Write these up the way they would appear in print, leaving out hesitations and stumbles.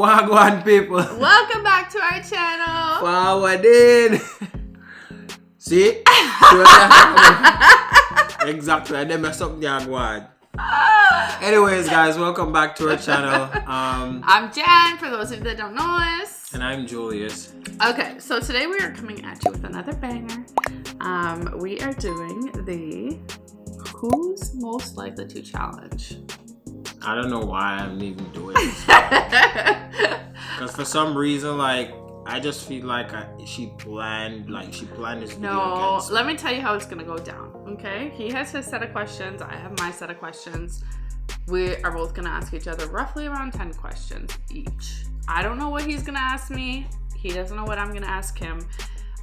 Wagwan people. Welcome back to our channel. Forward in. See? Exactly. I didn't mess up the Wagwan. Anyways, guys, welcome back to our channel. I'm Jan, for those of you that don't know us. And I'm Julius. Okay, so today we are coming at you with another banger. We are doing the Who's Most Likely to Challenge. I don't know why I'm even doing this. Because for some reason, like, I just feel like she planned this video. No, let me tell you how it's going to go down, okay? He has his set of questions. I have my set of questions. We are both going to ask each other roughly around 10 questions each. I don't know what he's going to ask me. He doesn't know what I'm going to ask him.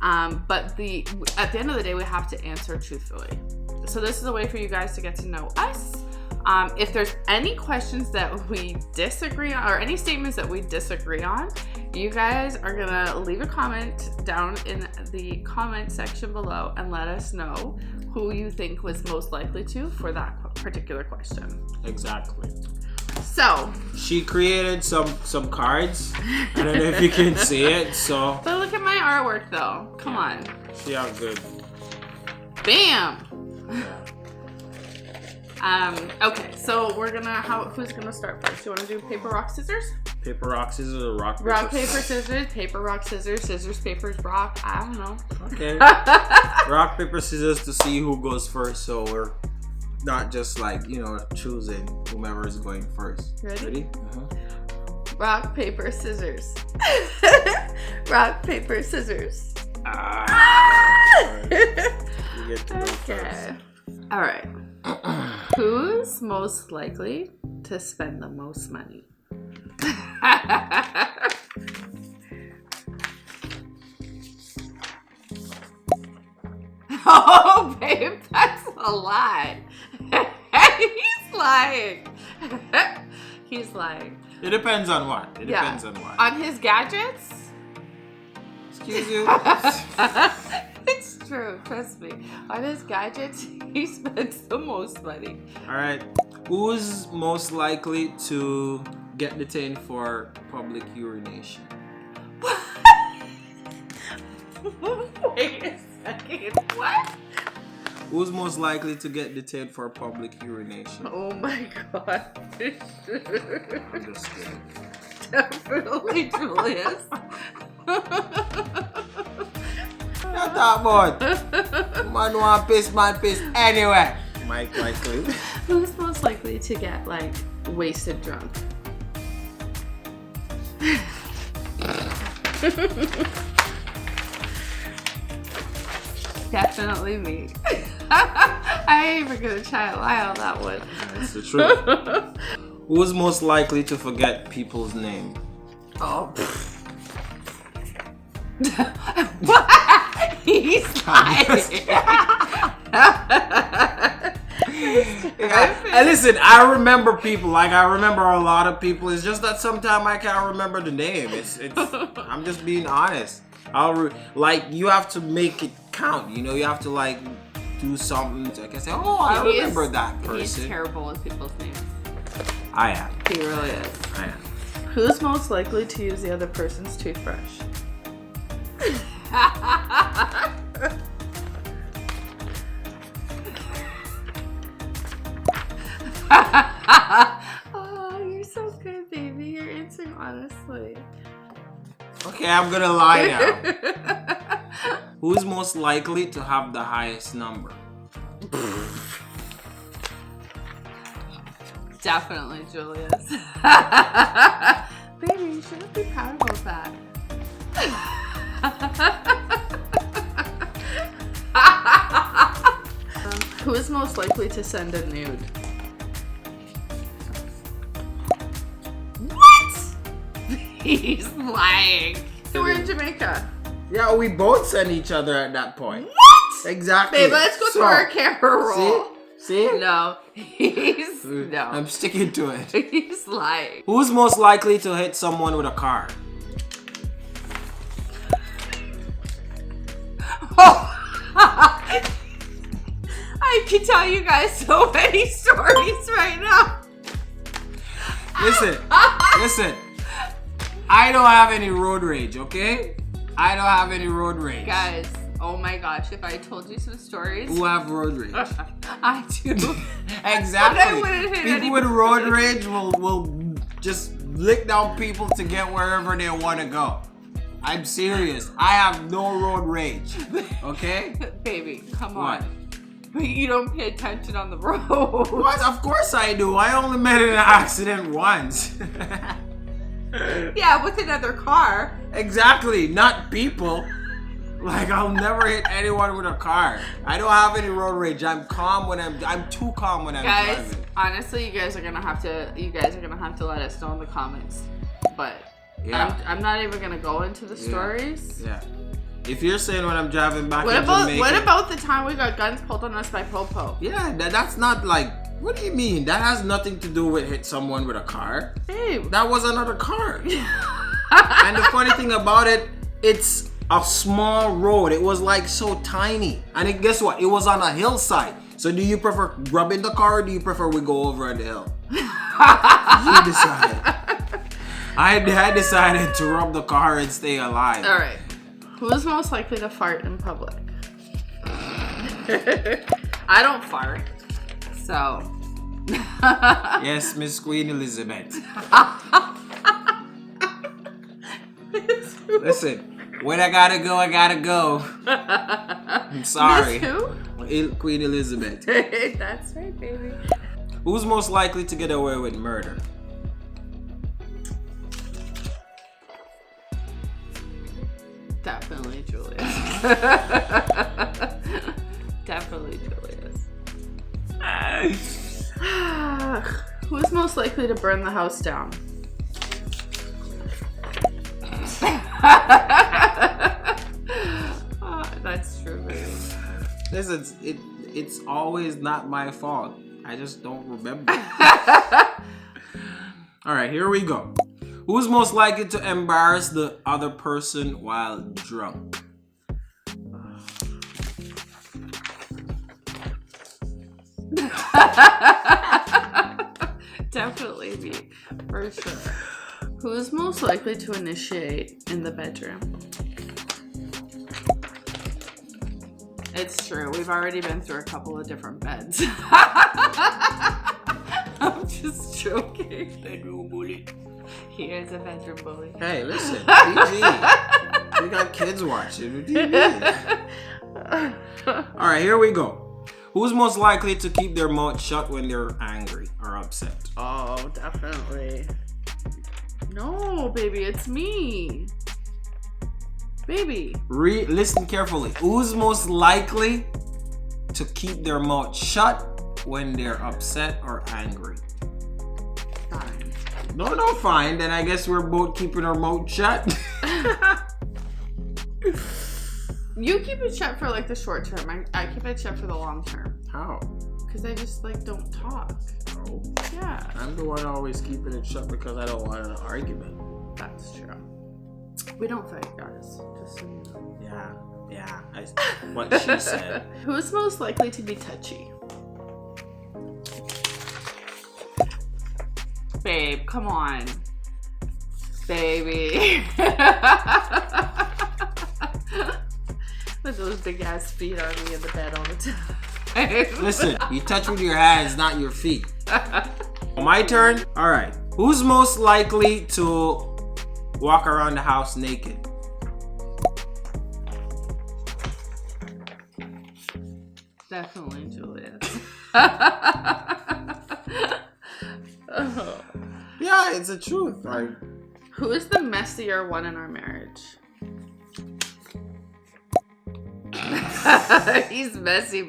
But at the end of the day, we have to answer truthfully. So this is a way for you guys to get to know us. If there's any questions that we disagree on, or any statements that we disagree on, you guys are gonna leave a comment down in the comment section below and let us know who you think was most likely to for that particular question. Exactly. So she created some cards. I don't know if you can see it. So, but look at my artwork though. Come on. See how good. Bam. Okay, so we're gonna who's gonna start first? You wanna do paper, rock, scissors? Paper, rock, scissors, or rock, paper, rock, paper, scissors, paper, rock, scissors, scissors, papers, rock. I don't know. Okay. Rock, paper, scissors to see who goes first, so we're not just like, choosing whomever is going first. Ready? Uh-huh. Rock, paper, scissors. Rock, paper, scissors. Right. You get to go first. All right. Who's most likely to spend the most money? Oh, babe, that's a lie. He's lying. He's lying. It depends on what. Depends on what. On his gadgets? Excuse you. It's true, trust me. On his gadgets, he spends the most money. Alright. Who's most likely to get detained for public urination? Wait a second. What? Who's most likely to get detained for public urination? Oh my god. I'm just kidding. Definitely Julius. Not that boy. Man want piss, man piss anyway. Mike likely. Who's most likely to get wasted drunk? Definitely me. I ain't even gonna try to lie on that one. That's the truth. Who's most likely to forget people's name? Oh. What? He's lying. And listen, I remember people. I remember a lot of people. It's just that sometimes I can't remember the name. It's. I'm just being honest. You have to make it count. You have to do something. I can say, oh, I remember that person. He's terrible with people's names. I am. He really is. I am. Who's most likely to use the other person's toothbrush? Oh, you're so good, baby. You're answering honestly. Okay, I'm gonna lie now. Who's most likely to have the highest number? Definitely Julius. Baby, you shouldn't be proud about that. Who is most likely to send a nude? What? He's lying. We're in Jamaica. Yeah, we both send each other at that point. What? Exactly. Babe, let's go to our camera roll. See? No. No. I'm sticking to it. He's lying. Who's most likely to hit someone with a car? Oh. I can tell you guys so many stories right now. Listen. I don't have any road rage, okay? I don't have any road rage. Guys, oh my gosh, if I told you some stories. Who have road rage? I do. Exactly. But I wouldn't hit People with road rage will just lick down people to get wherever they want to go. I'm serious. I have no road rage. Okay? Baby, come What? on. You don't pay attention on the road. What? Of course I do. I only met in an accident once. Yeah, with another car. Exactly. Not people. Like, I'll never hit anyone with a car. I don't have any road rage. I'm calm when I'm too calm when I'm Guys, driving. honestly, you guys are gonna have to let us know in the comments. But Yeah. I'm not even gonna go into the stories. Yeah. If you're saying when I'm driving back What in about Jamaica, the time we got guns pulled on us by Popo? yeah, that's not like. What do you mean? That has nothing to do with hit someone with a car. Babe. That was another car. And the funny thing about it, it's a small road. It was like so tiny. And guess what? It was on a hillside. So do you prefer rubbing the car or do you prefer we go over on the hill? You decide. I decided to rub the car and stay alive. All right. Who's most likely to fart in public? I don't fart. So. Yes, Miss Queen Elizabeth. Listen, when I gotta go, I gotta go. I'm sorry. Miss who? Queen Elizabeth. That's right, baby. Who's most likely to get away with murder? Definitely Julius. Definitely Julius. Who's most likely to burn the house down? That's true, baby. Listen, it's always not my fault. I just don't remember. All right, here we go. Who's most likely to embarrass the other person while drunk? Definitely me, for sure. Who's most likely to initiate in the bedroom? It's true. We've already been through a couple of different beds. I'm just joking. Bedroom bully. He is a bedroom bully. Hey, listen, PG. We got kids watching. What do you mean? All right, here we go. Who's most likely to keep their mouth shut when they're angry or upset? Oh, definitely. No, baby, it's me. Baby. Listen carefully. Who's most likely to keep their mouth shut when they're upset or angry? Fine. No, fine. Then I guess we're both keeping our mouth shut. You keep it shut for like the short term. I keep it shut for the long term. How? Because I just like don't talk. Oh. Yeah. I'm the one always keeping it shut because I don't want an argument. That's true. We don't fight, guys. Just so you know. Yeah. What she said. Who's most likely to be touchy? Babe, come on. Baby. With those big ass feet on me in the bed all the time. Listen, you touch with your hands, not your feet. My turn? Alright. Who's most likely to walk around the house naked? Definitely Julius. Yeah, it's the truth. Like, who is the messier one in our marriage? He's messy.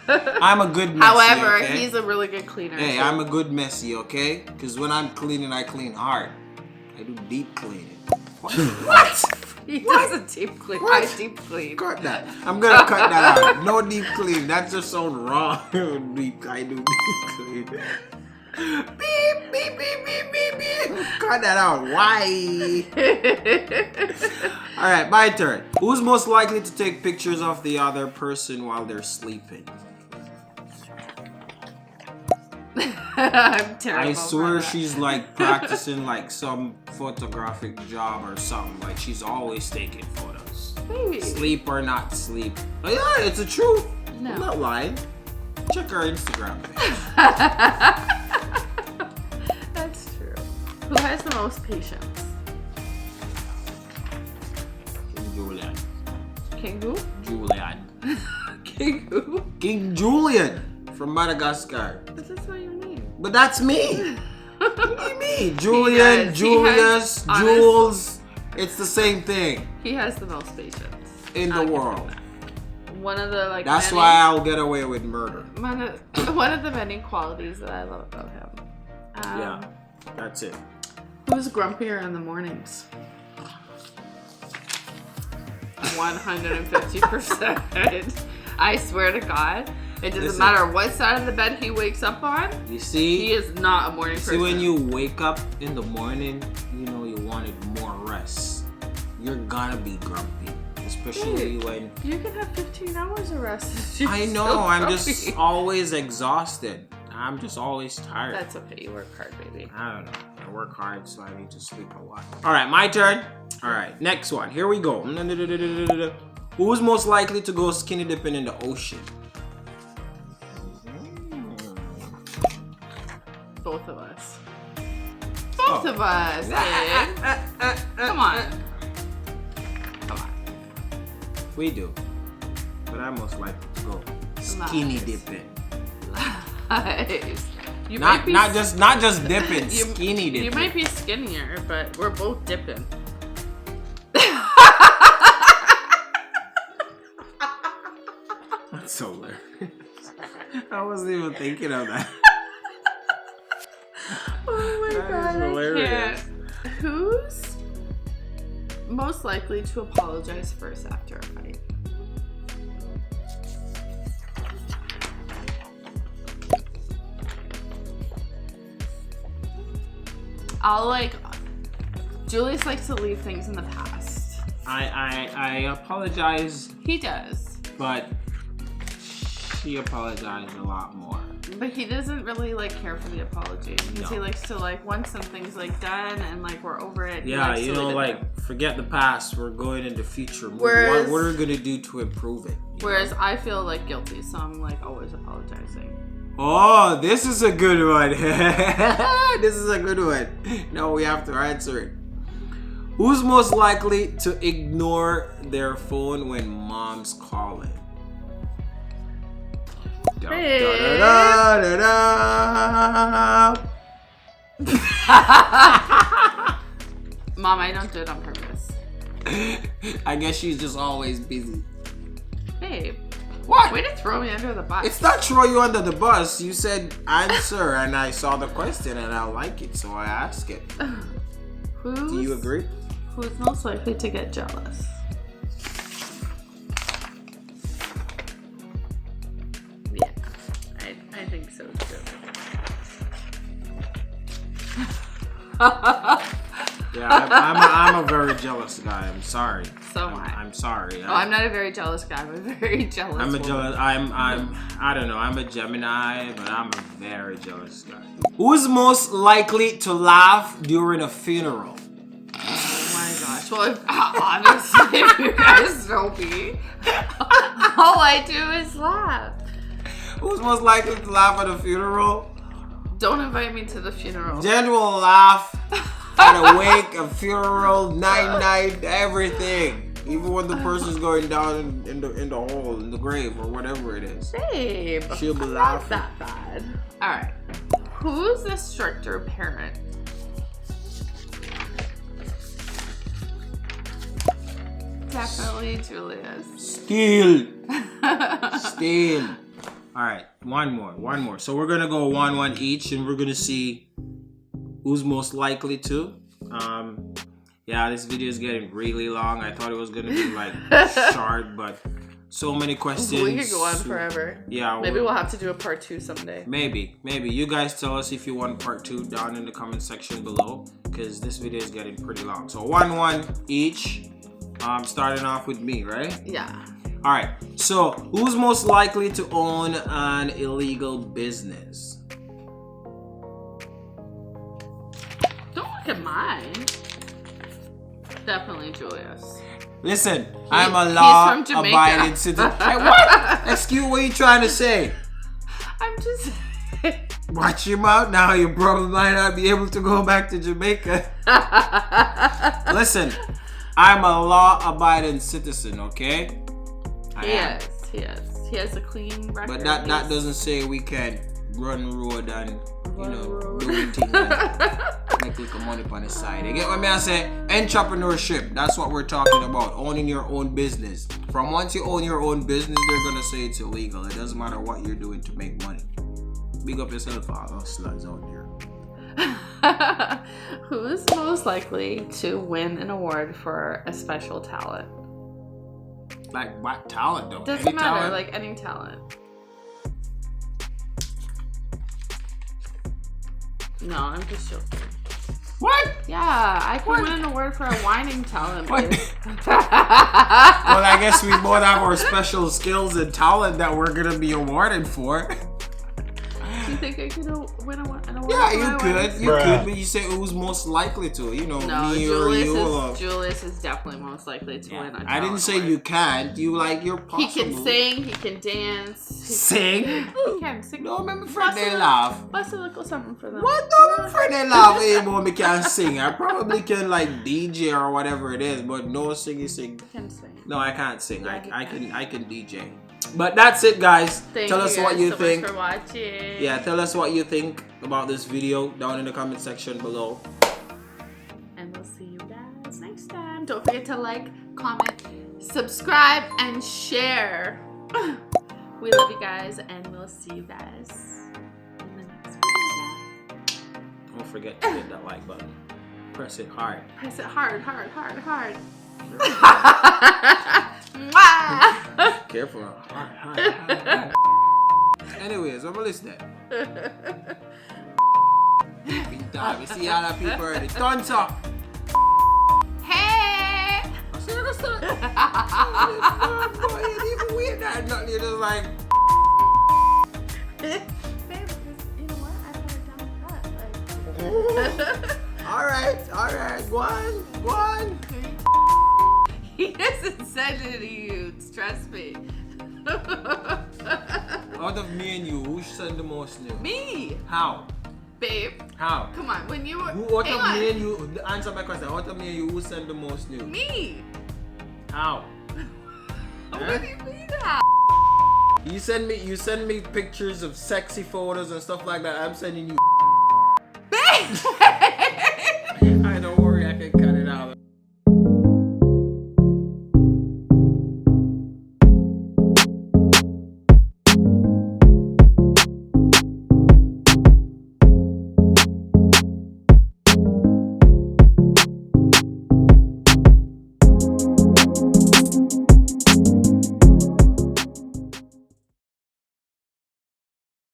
I'm a good messy. However, okay? he's a really good cleaner. Hey, so. I'm a good messy, okay? Because when I'm cleaning, I clean hard. I do deep cleaning. What? He doesn't deep clean. What? I deep clean. Cut that. I'm gonna cut that out. No deep clean. That just sounds wrong. I do deep clean. Beep, beep, beep, beep, beep, beep. Cut that out. Why? Alright, my turn. Who's most likely to take pictures of the other person while they're sleeping? I'm terrible. I swear for that. she's like practicing like some photographic job or something. Like she's always taking photos. Maybe. Sleep or not sleep. But yeah, it's the truth. No. I'm not lying. Check her Instagram page. That's true. Who has the most patience? King Julian. King who? Julian. King who? King Julian from Madagascar. But that's not your name. But that's me. What do you mean? Julian, He Julius, has- Jules. It's the same thing He has the most patience. in I'll the give him world. that. One of the That's many, why I'll get away with murder. one of the many qualities that I love about him. Yeah, that's it. Who's grumpier in the mornings? 150%. I swear to God, it doesn't Listen. matter what side of the bed he wakes up on. You see? He is not a morning person. See, when you wake up in the morning, you know you wanted more rest. You're gonna be grumpy, especially Dude, when you can have 15 hours of rest. I know Still I'm just grumpy. always exhausted. I'm just always tired. That's okay. You work hard, baby. I don't know. I work hard, so I need to sleep a lot. All right, my turn. All right, next one. Here we go. Who's most likely to go skinny dipping in the ocean? Both of us. Both of us. Babe. Come on. Come on. We do. But I'm most likely to go skinny Lies. dipping. Lies. You might Not be just dipping, You- skinny dipping. You might be skinnier, but we're both dipping. That's so hilarious. I wasn't even thinking of that. Oh my That is God, I hilarious. can't. Who's most likely to apologize first after a fight? Julius likes to leave things in the past. I apologize, He does. but she apologized a lot more. But he doesn't really care for the apology. Because he No. likes to once something's done and we're over it. he Yeah, likes to leave it there. forget the past. We're going into the future. Whereas- what are we gonna do to improve it? you Whereas know? I feel guilty, so I'm always apologizing. Oh, this is a good one. This is a good one. No, we have to answer it. Who's most likely to ignore their phone when mom's calling? Da, Babe. da, da, da, Mom, I don't do it on purpose. da. I guess she's just always busy. Babe, What? way to throw me under the bus. It's not throw you under the bus. You said answer, and I saw the question, and I like it, so I ask it. Who's, Do you agree? Who's most likely to get jealous? Yeah, I think so too. Yeah, I'm a very jealous guy. I'm sorry. So am I. I'm sorry. Oh, I'm not a very jealous guy. I'm a very jealous I'm a woman. jealous. I don't know. I'm a Gemini, but I'm a very jealous guy. Who's most likely to laugh during a funeral? Oh my gosh. Well, obviously, if you guys know me, all I do is laugh. Who's most likely to laugh at a funeral? Don't invite me to the funeral. Jen will laugh at a wake, a funeral, night, everything. Even when the person's going down in the hole, in the grave, or whatever it is. Babe, She'll be I'm laughing. not that bad. All right. Who's the stricter parent? Definitely Julius. Still. All right, one more. So we're gonna go 1-1 each, and we're gonna see who's most likely to. Yeah, this video is getting really long. I thought it was gonna be short, but so many questions. We could go on forever. Yeah, Maybe we'll have to do a part 2 someday. Maybe. You guys tell us if you want part 2 down in the comment section below, because this video is getting pretty long. So 1-1 each. Starting off with me, right? Yeah. All right. So who's most likely to own an illegal business? Definitely Julius. Listen, I'm a he's from law-abiding Jamaica. citizen. Hey, what? Excuse what you trying to say? I'm just. Watch your mouth now. You probably might not be able to go back to Jamaica. Listen, I'm a law-abiding citizen, okay? He has a clean record. But that doesn't say we can't run road and do things and make little money on the side. You get what I say? Entrepreneurship. That's what we're talking about. Owning your own business. From once you own your own business, they're gonna say it's illegal. It doesn't matter what you're doing to make money. Big up yourself, all hustlers out there. Who is most likely to win an award for a special talent? Like what talent though? Doesn't matter, talent? Like any talent. No, I'm just joking. What? Yeah, I can win an award for a whining talent. Well, I guess we both have our special skills and talent that we're gonna be awarded for. Do you think I could win an award? Yeah, you could, but you say who's most likely to? You know, no, me or you. Julius is definitely most likely to win. I didn't say you can't. You're possible. He can sing. He can dance. Sing? He can sing. No, remember friend they laugh. Bust a little something for them. What? No, friend they laugh. Hey, boy, me can't sing. I probably can like DJ or whatever it is, but no sing. You can sing. No, I can't sing. I can DJ. But that's it, guys. Tell us what you think. Much for watching. Yeah, tell us what you think about this video down in the comment section below. And we'll see you guys next time. Don't forget to like, comment, subscribe, and share. We love you guys, and we'll see you guys in the next video. Don't forget to hit that like button. Press it hard. Press it hard. Careful. Hard. Anyways, I'm listening. Big time. You see all the people already. Thumbs up. Hey! I see the sun. Boy, you didn't even wait that. Nothing. You're just like. Babe, you know what? I put it down pat. Alright. Go on. He doesn't send it to you. Trust me. Out of me and you, who send the most new? Me. How? Babe. How? Come on. When you were. Out of me and you, answer my question. Out of me and you, who send the most new? Me. How? What do you mean how? You send me pictures of sexy photos and stuff like that. I'm sending you. Babe.